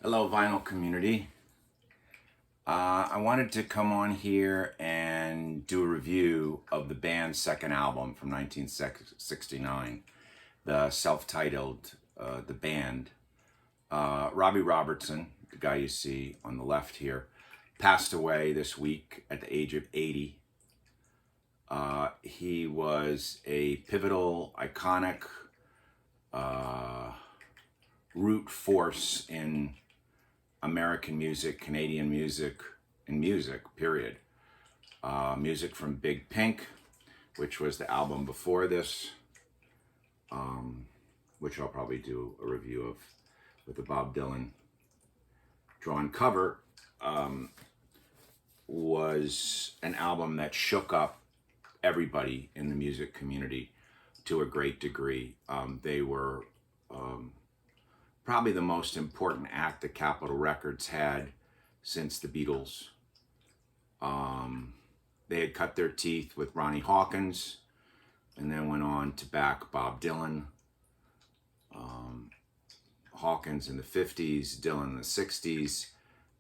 Hello, vinyl community. I wanted to come on here and do a review of the band's second album from 1969, the self-titled The Band. Robbie Robertson, the guy you see on the left here, passed away this week at the age of 80. He was a pivotal, iconic root force in American music, Canadian music, and music, period. Music from Big Pink, which was the album before this, which I'll probably do a review of with the Bob Dylan drawn cover, was an album that shook up everybody in the music community to a great degree. They were probably the most important act that Capitol Records had since the Beatles. They had cut their teeth with Ronnie Hawkins and then went on to back Bob Dylan. Hawkins in the 50s, Dylan in the 60s,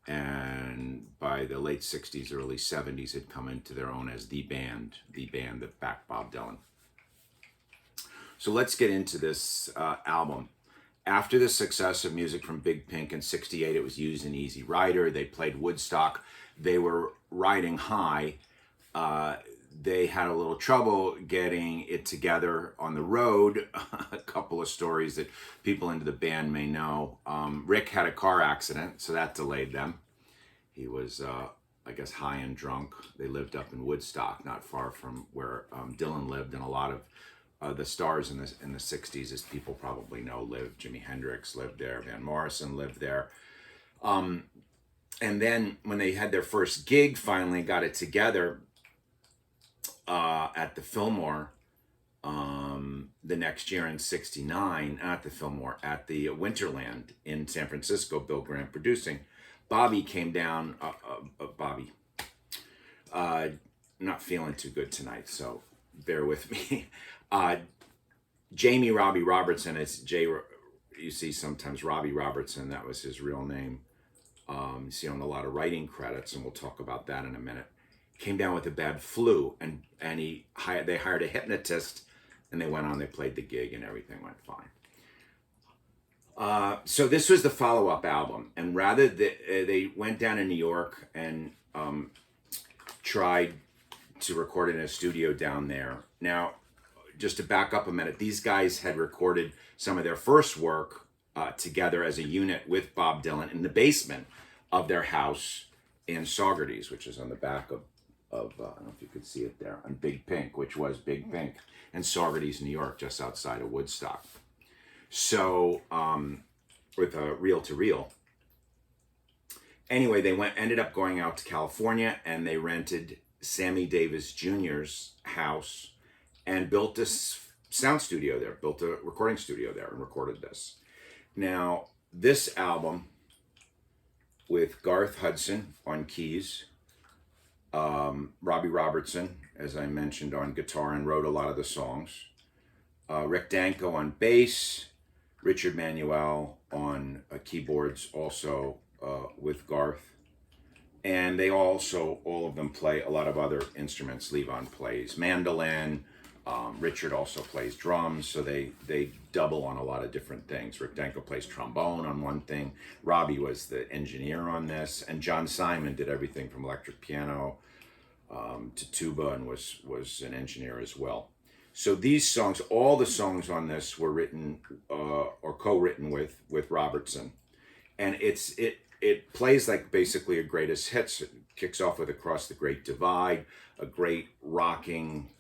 and by the late 60s, early 70s had come into their own as the band that backed Bob Dylan. So let's get into this album. After the success of Music from Big Pink in 68, it was used in Easy Rider. They played Woodstock. They were riding high. They had a little trouble getting it together on the road. A couple of stories that people into the band may know. Rick had a car accident, so that delayed them. He was, I guess, high and drunk. They lived up in Woodstock, not far from where Dylan lived, and a lot of the stars in the 60s, as people probably know, lived. Jimi Hendrix lived there. Van Morrison lived there. And then when they had their first gig, finally got it together at the Fillmore the next year in 69, not the Fillmore, at the Winterland in San Francisco, Bill Graham producing. Bobby came down, Bobby, not feeling too good tonight, so bear with me. Robbie Robertson, it's you see sometimes Robbie Robertson, that was his real name. You see on a lot of writing credits, and we'll talk about that in a minute. Came down with a bad flu, and they hired a hypnotist, and they went on, they played the gig, and everything went fine. So this was the follow-up album, and rather they went down to New York and tried to record in a studio down there. Now, just to back up a minute, these guys had recorded some of their first work together as a unit with Bob Dylan in the basement of their house in Saugerties, which is on the back of I don't know if you could see it there, on Big Pink, which was Big Pink, in Saugerties, New York, just outside of Woodstock. So, with a reel-to-reel. Anyway, they ended up going out to California, and they rented Sammy Davis Jr.'s house and built this sound studio there, built a recording studio there, and recorded this. Now, this album, with Garth Hudson on keys, Robbie Robertson, as I mentioned, on guitar and wrote a lot of the songs, Rick Danko on bass, Richard Manuel on keyboards, also with Garth. And they also, all of them play a lot of other instruments. Levon plays mandolin. Richard also plays drums, so they double on a lot of different things. Rick Danko plays trombone on one thing. Robbie was the engineer on this, and John Simon did everything from electric piano to tuba, and was an engineer as well. So these songs, all the songs on this were written or co-written with Robertson, and it plays like basically a greatest hits. It kicks off with Across the Great Divide, a great rocking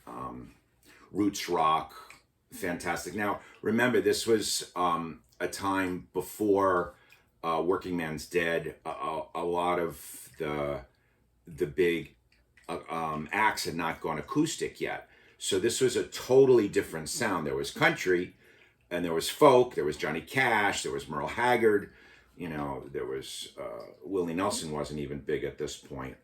roots rock, fantastic. Now, remember, this was a time before Working Man's Dead. A lot of the big acts had not gone acoustic yet. So this was a totally different sound. There was country, and there was folk, there was Johnny Cash, there was Merle Haggard, there was Willie Nelson wasn't even big at this point,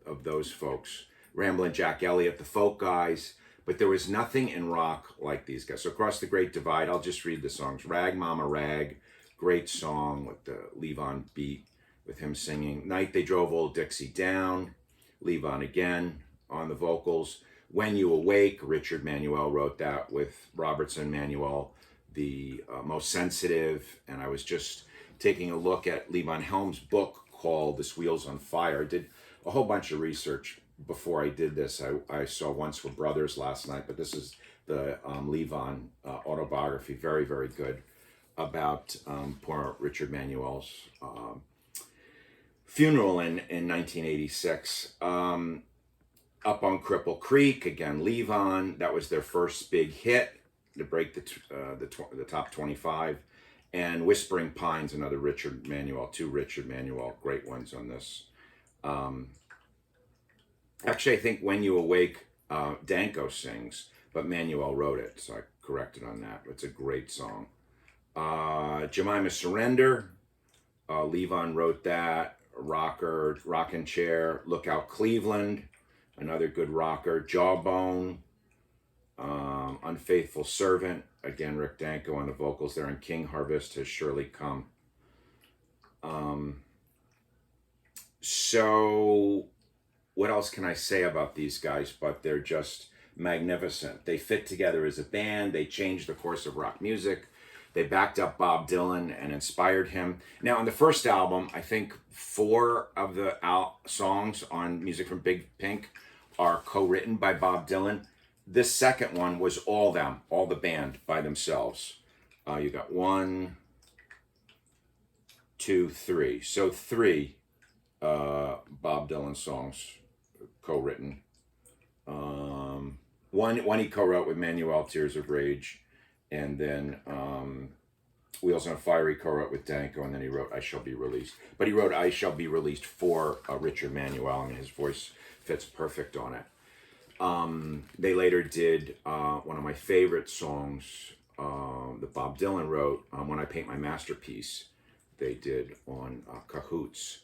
of those folks. Ramblin' Jack Elliott, the folk guys. But there was nothing in rock like these guys. So Across the Great Divide, I'll just read the songs. Rag Mama Rag, Great song with the Levon beat, with him singing. Night They Drove Old Dixie Down, Levon again on the vocals. When You Awake, Richard Manuel wrote that with Robertson Manuel, the most sensitive. And I was just taking a look at Levon Helm's book called This Wheel's on Fire. I did a whole bunch of research before I did this. I saw Once Were Brothers last night, but this is the Levon autobiography, very, very good, about poor Richard Manuel's funeral in 1986. Up on Cripple Creek, again, Levon, that was their first big hit to break the top 25. And Whispering Pines, another Richard Manuel, two Richard Manuel, great ones on this. Actually, I think When You Awake, Danko sings, but Manuel wrote it, so I corrected on that. It's a great song. Jemima Surrender, Levon wrote that. Rocker, Rockin' Chair, Lookout Cleveland, another good rocker. Jawbone, Unfaithful Servant, again, Rick Danko on the vocals there, and King Harvest Has Surely Come. So what else can I say about these guys? But they're just magnificent. They fit together as a band. They changed the course of rock music. They backed up Bob Dylan and inspired him. Now, on the first album, I think 4 of the songs on Music from Big Pink are co-written by Bob Dylan. This second one was all them, all the band by themselves. You got 1, 2, 3. So 3 Bob Dylan songs co-written. One he co-wrote with Manuel, Tears of Rage. And then Wheels on Fire he co-wrote with Danko, and then he wrote I Shall Be Released. But he wrote I Shall Be Released for Richard Manuel, and his voice fits perfect on it. They later did one of my favorite songs that Bob Dylan wrote, When I Paint My Masterpiece. They did on Cahoots.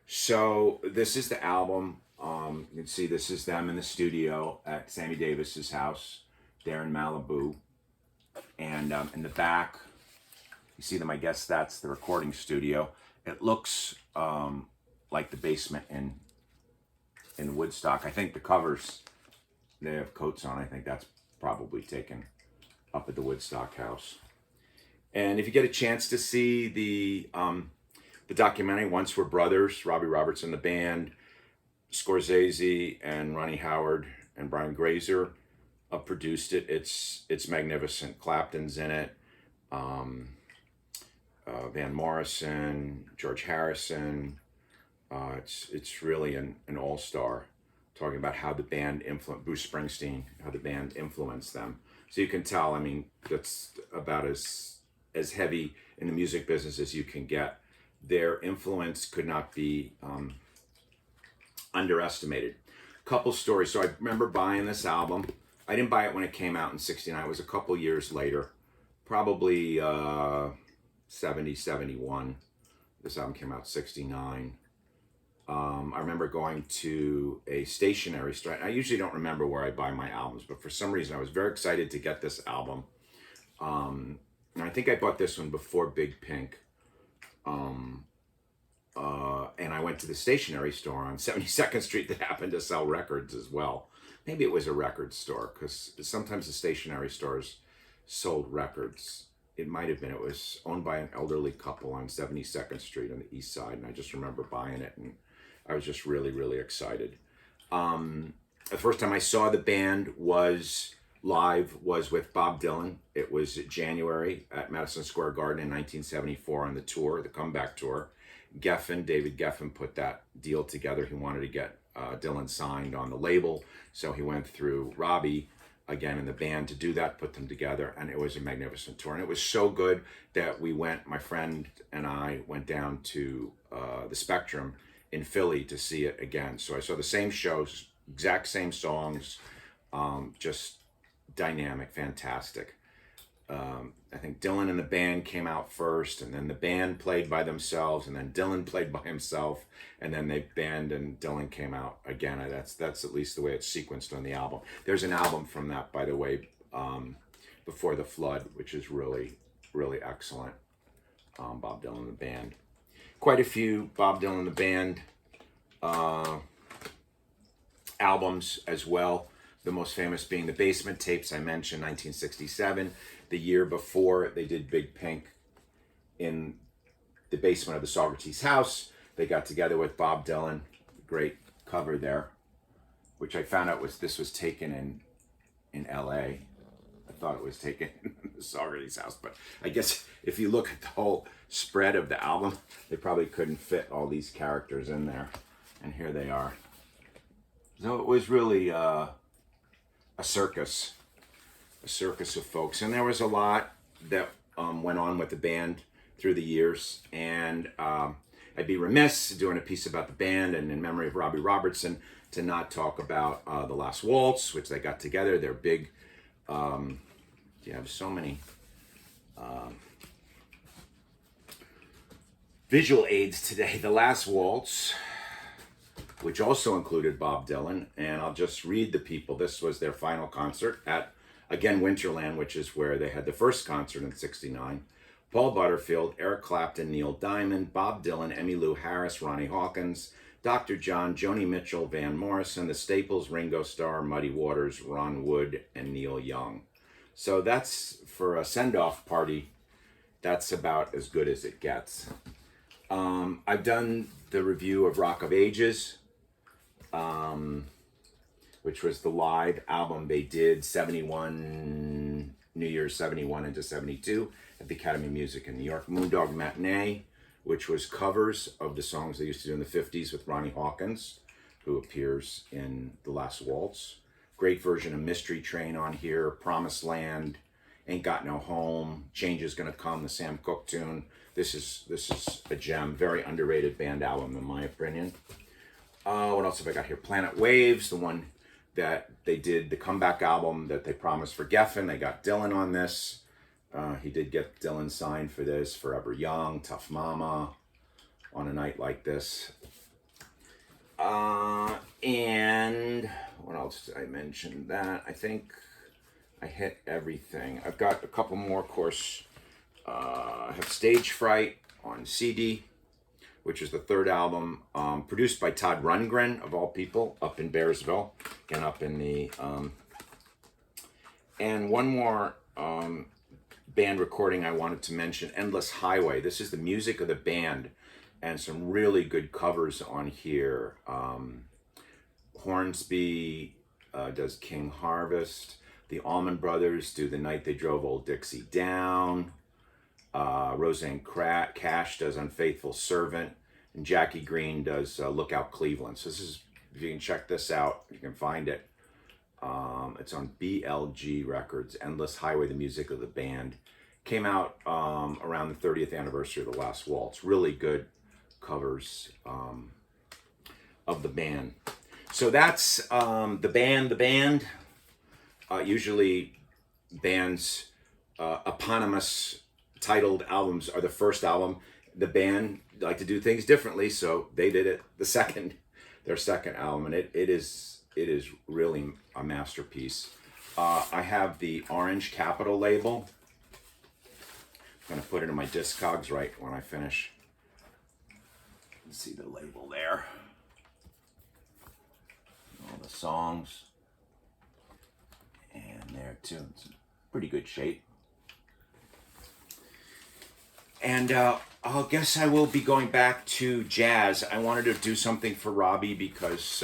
So this is the album. You can see this is them in the studio at Sammy Davis's house there in Malibu. And in the back, you see them, I guess that's the recording studio. It looks like the basement in Woodstock. I think the covers, they have coats on. I think that's probably taken up at the Woodstock house. And if you get a chance to see the documentary, Once Were Brothers, Robbie Robertson, the band, Scorsese and Ronnie Howard and Brian Grazer produced it. It's magnificent. Clapton's in it. Van Morrison, George Harrison. It's really an all-star, talking about how the band influenced Bruce Springsteen, how the band influenced them. So you can tell, I mean, that's about as heavy in the music business as you can get. Their influence could not be underestimated. Couple stories. So I remember buying this album. I didn't buy it when it came out in '69. It was a couple years later, probably 70, 71. This album came out '69. I remember going to a stationery store. I usually don't remember where I buy my albums, but for some reason I was very excited to get this album. And I think I bought this one before Big Pink. And I went to the stationery store on 72nd Street that happened to sell records as well. Maybe it was a record store, because sometimes the stationery stores sold records. It might have been. It was owned by an elderly couple on 72nd Street on the east side, and I just remember buying it, and I was just really, really excited. The first time I saw the band was live was with Bob Dylan. It was January at Madison Square Garden in 1974 on the tour, the comeback tour. David Geffen put that deal together. He wanted to get Dylan signed on the label, so he went through Robbie again in the band to do that, put them together, and it was a magnificent tour. And it was so good that my friend and I went down to the Spectrum in Philly to see it again. So I saw the same shows, exact same songs, just dynamic, fantastic. I think Dylan and the band came out first, and then the band played by themselves, and then Dylan played by himself, and then the band and Dylan came out again. That's at least the way it's sequenced on the album. There's an album from that, by the way, Before the Flood, which is really, really excellent. Bob Dylan the Band. Quite a few Bob Dylan the Band albums as well. The most famous being the Basement Tapes, I mentioned, 1967. The year before, they did Big Pink in the basement of the Socrates house. They got together with Bob Dylan. Great cover there, which I found out this was taken in LA. I thought it was taken in the Socrates house, but I guess if you look at the whole spread of the album, they probably couldn't fit all these characters in there. And here they are. So it was really a circus of folks. And there was a lot that went on with the band through the years. And I'd be remiss doing a piece about the band and in memory of Robbie Robertson to not talk about the Last Waltz, which they got together. They're big. You have so many visual aids today. The Last Waltz, which also included Bob Dylan, and I'll just read the people. This was their final concert at, again, Winterland, which is where they had the first concert in '69. Paul Butterfield, Eric Clapton, Neil Diamond, Bob Dylan, Emmylou Harris, Ronnie Hawkins, Dr. John, Joni Mitchell, Van Morrison, The Staples, Ringo Starr, Muddy Waters, Ron Wood, and Neil Young. So that's, for a send-off party, that's about as good as it gets. I've done the review of Rock of Ages, which was the live album they did 71, New Year's 71 into 72 at the Academy of Music in New York. Moondog Matinee, which was covers of the songs they used to do in the 50s with Ronnie Hawkins, who appears in The Last Waltz. Great version of Mystery Train on here, Promised Land, Ain't Got No Home, Change Is Gonna Come, the Sam Cooke tune. This is a gem, very underrated band album in my opinion. What else have I got here? Planet Waves, the one that they did, the comeback album that they promised for Geffen. They got Dylan on this. He did get Dylan signed for this. Forever Young, Tough Mama, On a Night Like This. And what else did I mention? That I think I hit everything. I've got a couple more, of course. I have Stage Fright on CD, which is the third album, produced by Todd Rundgren, of all people, up in Bearsville. Again, up in the... and one more band recording I wanted to mention, Endless Highway. This is the music of the band, and some really good covers on here. Hornsby does King Harvest. The Allman Brothers do The Night They Drove Old Dixie Down. Roseanne Cash does Unfaithful Servant. And Jackie Green does Lookout Cleveland. So this is, if you can check this out, you can find it. It's on BLG Records, Endless Highway, the music of the band. Came out around the 30th anniversary of The Last Waltz. Really good covers of the band. So that's the band. Usually bands' eponymous titled albums are the first album. The band like to do things differently, so they did it their second album, and it is really a masterpiece. I have the Orange Capital label. I'm gonna put it in my Discogs right when I finish. Let's see the label there. All the songs. And there too, it's in pretty good shape. And I guess I will be going back to jazz. I wanted to do something for Robbie because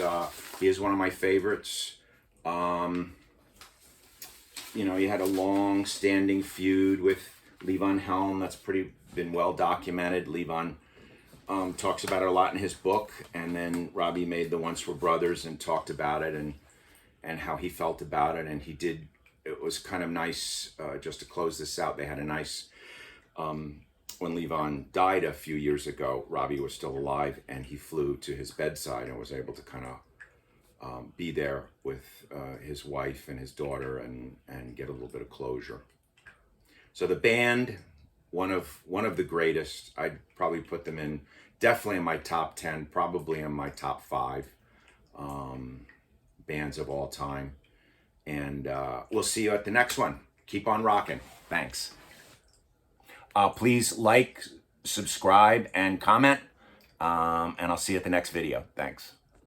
he is one of my favorites. You know, he had a long-standing feud with Levon Helm. That's been well documented. Levon talks about it a lot in his book, and then Robbie made the Once Were Brothers and talked about it and how he felt about it, and he did. It was kind of nice, just to close this out, they had a nice, when Levon died a few years ago, Robbie was still alive, and he flew to his bedside and was able to kind of be there with his wife and his daughter and get a little bit of closure. So the band, one of the greatest. I'd probably put them in, definitely in my top 10, probably in my top 5 bands of all time. And we'll see you at the next one. Keep on rocking. Thanks. Please like, subscribe, and comment. And I'll see you at the next video. Thanks.